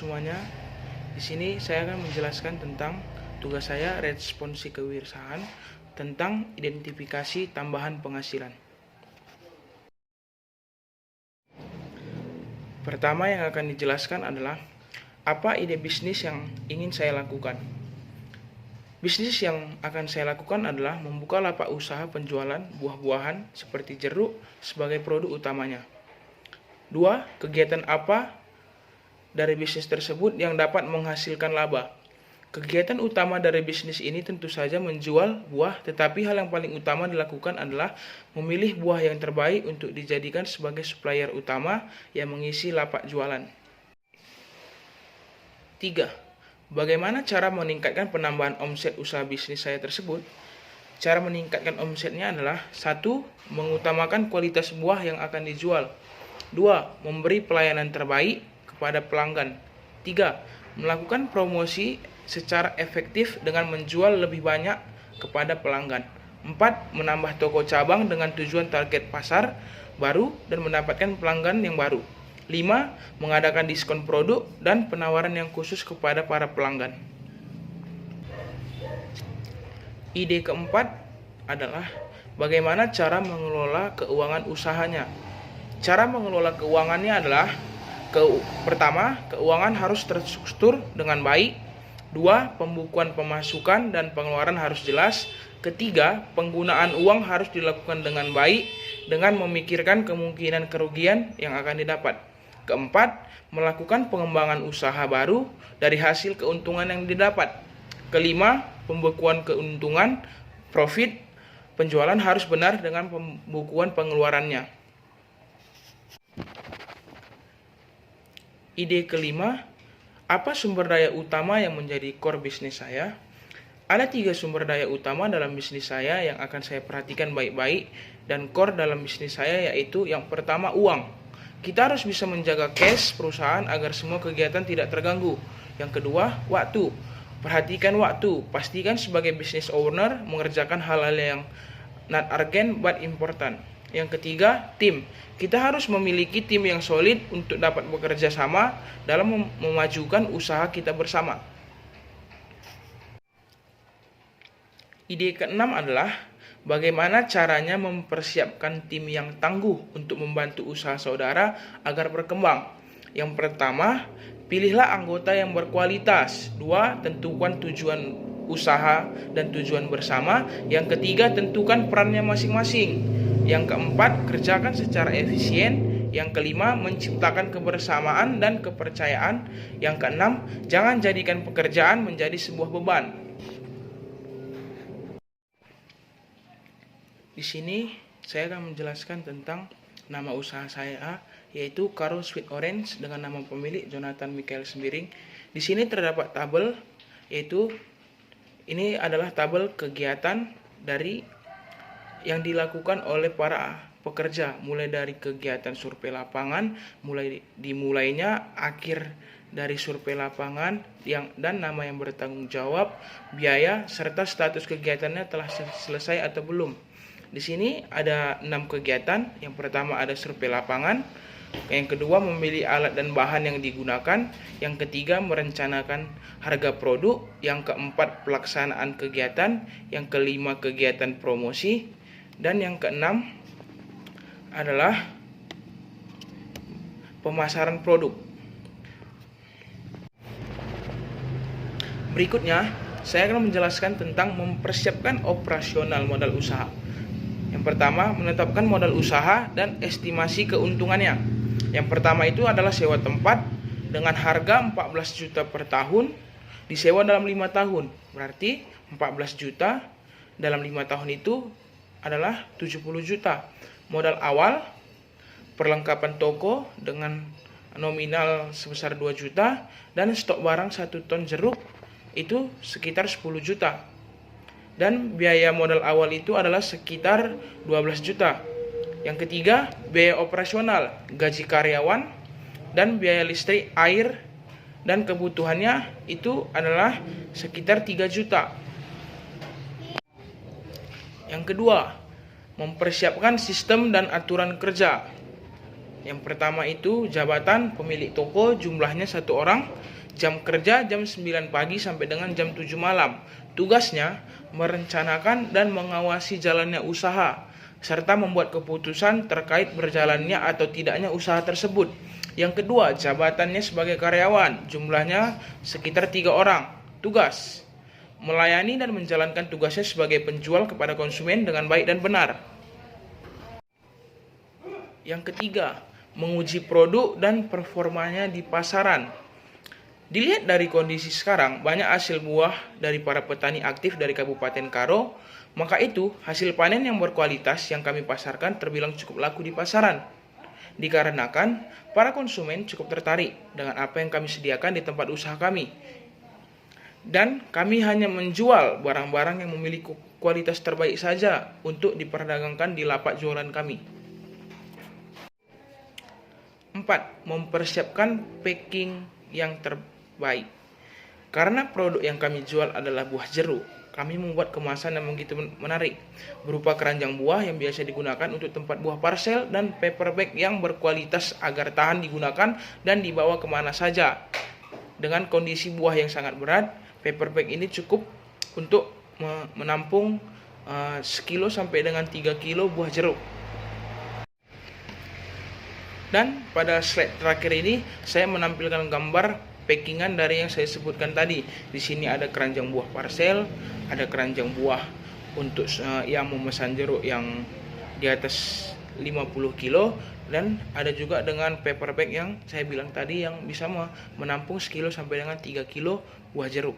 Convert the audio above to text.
semuanya. Di sini saya akan menjelaskan tentang tugas saya responsi kewirausahaan tentang identifikasi tambahan penghasilan. Pertama yang akan dijelaskan adalah apa ide bisnis yang ingin saya lakukan. Bisnis yang akan saya lakukan adalah membuka lapak usaha penjualan buah-buahan seperti jeruk sebagai produk utamanya. 2. Kegiatan apa dari bisnis tersebut yang dapat menghasilkan laba. Kegiatan utama dari bisnis ini tentu saja menjual buah, tetapi hal yang paling utama dilakukan adalah memilih buah yang terbaik untuk dijadikan sebagai supplier utama yang mengisi lapak jualan. 3. Bagaimana cara meningkatkan penambahan omset usaha bisnis saya tersebut? Cara meningkatkan omsetnya adalah 1. Mengutamakan kualitas buah yang akan dijual. 2. Memberi pelayanan terbaik kepada pelanggan. 3. Melakukan promosi secara efektif dengan menjual lebih banyak kepada pelanggan. 4. Menambah toko cabang dengan tujuan target pasar baru dan mendapatkan pelanggan yang baru. 5. Mengadakan diskon produk dan penawaran yang khusus kepada para pelanggan. Ide keempat adalah bagaimana cara mengelola keuangan usahanya. Cara mengelola keuangannya adalah pertama, keuangan harus terstruktur dengan baik. 2. Pembukuan pemasukan dan pengeluaran harus jelas. Ketiga, penggunaan uang harus dilakukan dengan baik dengan memikirkan kemungkinan kerugian yang akan didapat. Keempat, melakukan pengembangan usaha baru dari hasil keuntungan yang didapat. Kelima, pembukuan keuntungan, profit, penjualan harus benar dengan pembukuan pengeluarannya. Ide kelima, apa sumber daya utama yang menjadi core bisnis saya? Ada 3 sumber daya utama dalam bisnis saya yang akan saya perhatikan baik-baik dan core dalam bisnis saya, yaitu yang pertama uang. Kita harus bisa menjaga cash perusahaan agar semua kegiatan tidak terganggu. Yang kedua, waktu. Perhatikan waktu. Pastikan sebagai business owner mengerjakan hal-hal yang not urgent but important. Yang ketiga, tim. Kita harus memiliki tim yang solid untuk dapat bekerja sama dalam memajukan usaha kita bersama. Ide keenam adalah bagaimana caranya mempersiapkan tim yang tangguh untuk membantu usaha saudara agar berkembang. Yang pertama, pilihlah anggota yang berkualitas. 2. Tentukan tujuan usaha dan tujuan bersama. Yang ketiga, tentukan perannya masing-masing. Yang keempat, kerjakan secara efisien. Yang kelima, menciptakan kebersamaan dan kepercayaan. Yang keenam, jangan jadikan pekerjaan menjadi sebuah beban. Di sini saya akan menjelaskan tentang nama usaha saya, yaitu Karo Sweet Orange dengan nama pemilik Jonathan Michael Sembiring. Di sini terdapat tabel, yaitu ini adalah tabel kegiatan dari yang dilakukan oleh para pekerja, mulai dari kegiatan survei lapangan, dimulainya akhir dari survei lapangan dan nama yang bertanggung jawab, biaya, serta status kegiatannya telah selesai atau belum. Di sini ada 6 kegiatan. Yang pertama ada survei lapangan, yang kedua memilih alat dan bahan yang digunakan, yang ketiga merencanakan harga produk, yang keempat pelaksanaan kegiatan, yang kelima kegiatan promosi, dan yang keenam adalah pemasaran produk. Berikutnya, saya akan menjelaskan tentang mempersiapkan operasional modal usaha. Yang pertama, menetapkan modal usaha dan estimasi keuntungannya. Yang pertama itu adalah sewa tempat dengan harga 14 juta per tahun, disewa dalam 5 tahun. Berarti 14 juta dalam 5 tahun itu adalah 70 juta. Modal awal, perlengkapan toko dengan nominal sebesar 2 juta dan stok barang 1 ton jeruk itu sekitar 10 juta. Dan biaya modal awal itu adalah sekitar 12 juta. Yang ketiga, biaya operasional, gaji karyawan dan biaya listrik, air dan kebutuhannya itu adalah sekitar 3 juta. Yang kedua, mempersiapkan sistem dan aturan kerja. Yang pertama itu jabatan pemilik toko, jumlahnya 1 orang. Jam kerja jam 9 pagi sampai dengan jam 7 malam. Tugasnya merencanakan dan mengawasi jalannya usaha, serta membuat keputusan terkait berjalannya atau tidaknya usaha tersebut. Yang kedua, jabatannya sebagai karyawan, jumlahnya sekitar 3 orang. Tugas melayani dan menjalankan tugasnya sebagai penjual kepada konsumen dengan baik dan benar. Yang ketiga, menguji produk dan performanya di pasaran. Dilihat dari kondisi sekarang, banyak hasil buah dari para petani aktif dari Kabupaten Karo, maka itu hasil panen yang berkualitas yang kami pasarkan terbilang cukup laku di pasaran. Dikarenakan para konsumen cukup tertarik dengan apa yang kami sediakan di tempat usaha kami. Dan kami hanya menjual barang-barang yang memiliki kualitas terbaik saja untuk diperdagangkan di lapak jualan kami. 4. Mempersiapkan packing yang terbaik. Karena produk yang kami jual adalah buah jeruk, kami membuat kemasan yang begitu menarik, berupa keranjang buah yang biasa digunakan untuk tempat buah parcel dan paper bag yang berkualitas agar tahan digunakan dan dibawa kemana saja. Dengan kondisi buah yang sangat berat, paper bag ini cukup untuk menampung sekilo sampai dengan 3 kilo buah jeruk. Dan pada slide terakhir ini saya menampilkan gambar packingan dari yang saya sebutkan tadi. Di sini ada keranjang buah parcel, ada keranjang buah untuk yang memesan jeruk yang di atas 50 kilo, dan ada juga dengan paper bag yang saya bilang tadi yang bisa menampung sekilo sampai dengan 3 kilo buah jeruk.